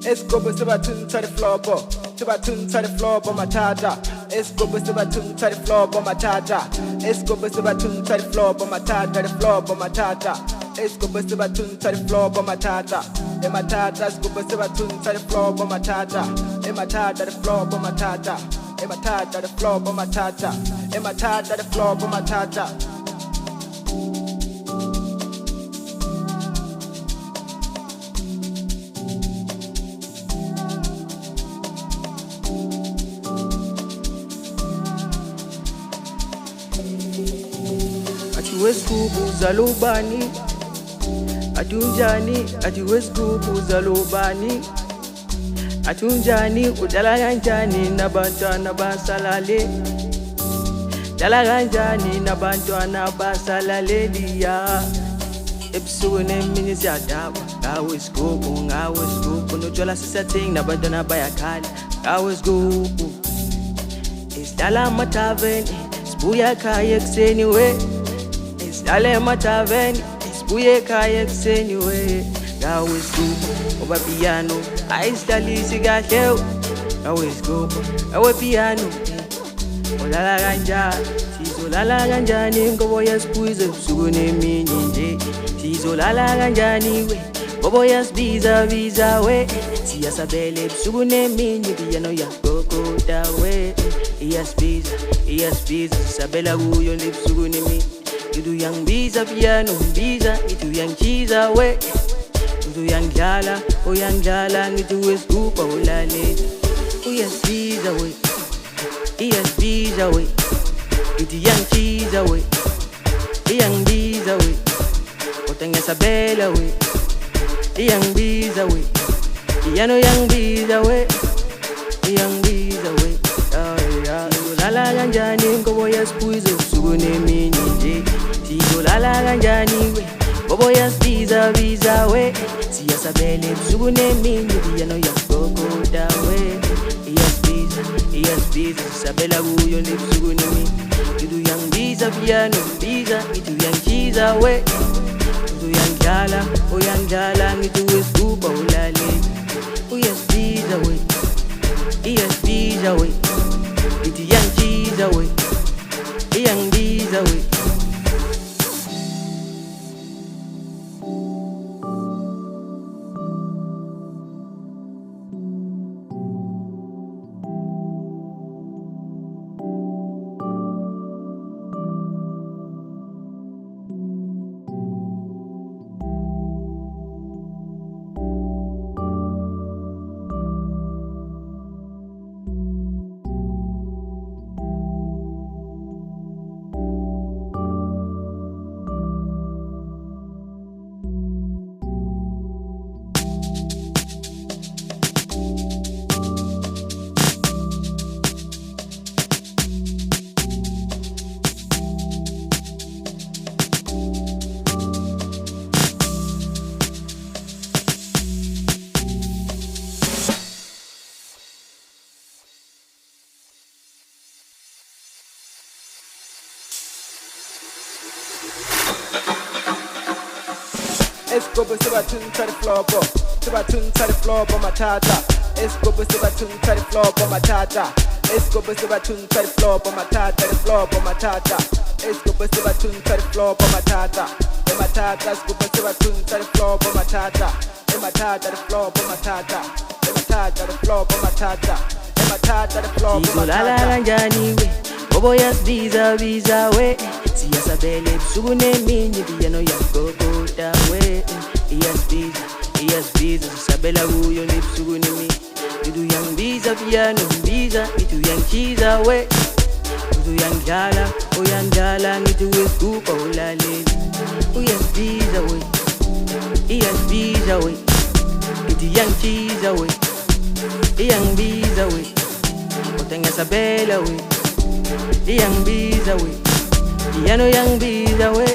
Sgubhu sibatun to the floor, bo. Sibatun to the floor, bo matata. Sgubhu sibatun to the floor, bo matata. Sgubhu sibatun to the floor, bo matata, the floor, bo matata. Sgubhu sibatun to the floor, bo matata. Matata, sgubhu sibatun to the floor, bo matata. Matata, the floor, bo matata. Matata, the floor, bo matata. Matata, the floor, bo matata. Sgubhu zalubani atunjani ati Sgubhu zalubani atunjani udala kanjani nabantwana basalale dala kanjani nabantwana basalalelia ebusuku nemini siyadaba ngawe Sgubhu notshwala sisathengi nabantwana bayakhala ngawe Sgubhu isidlala amathaveni sibuya ekhaya ekuseni we Dale mataveni, isibuye ekhaya ekuseni we ngawe Sgubhu ngoba piano ayisilalisi kahle ngawe Sgubhu ngawe piano olala kanjani sizolala kanjani ngoba yasiphuza ebusuku nemini nje sizolala kanjani we ngoba yasibiza we siyasabela ebusuku nemini piano yakokota we iyasibiza sisabela kuyo ebusuku nemini Itu yang biza piano, biza itu yang chiza we. Itu yang jala, oh yang jala itu Sgubhu ulale. Oh yes biza we, yes biza we. Itu yang chiza we, yang biza we. Otanga sabela we, yang biza we. Piano yang biza we, yang biza we. Lala kanjani ngobo yasiphuza ebusuku nemini nje sizolala kanjani we ngobo yasibiza we siyasabela ebusuku nemini piano yakokota we iyasibiza sisabela kuyo ebusuku nemini itu yangibiza piano biza itu yangichiza we itu yangidlala ngithi Sgubhu ulale uyasibiza we Iti yang chiza we, yang biza we. Sgubhu sibatun to the floor, bo. Sibatun to the floor, bo matata. Sgubhu sibatun to the floor, bo matata. Sgubhu sibatun to the floor, bo matata, the floor, bo matata. Sgubhu sibatun to the floor, bo matata. Matata, Sgubhu sibatun to the floor, bo matata. Matata, the floor, bo matata. Matata, the floor, bo matata. Matata, the floor, bo matata. Sizolala kanjani we ngoba yasibiza we siyasabela ebusuku nemini piano yakokota we iyasibiza sisabela kuyo ebusuku nemini itu yangibiza piano biza itu yangichiza we itu yangidlala ngithi Sgubhu ulale uyasibiza we itu yangichiza we yangibiza we otanga sabela we yang biza we piano yang biza we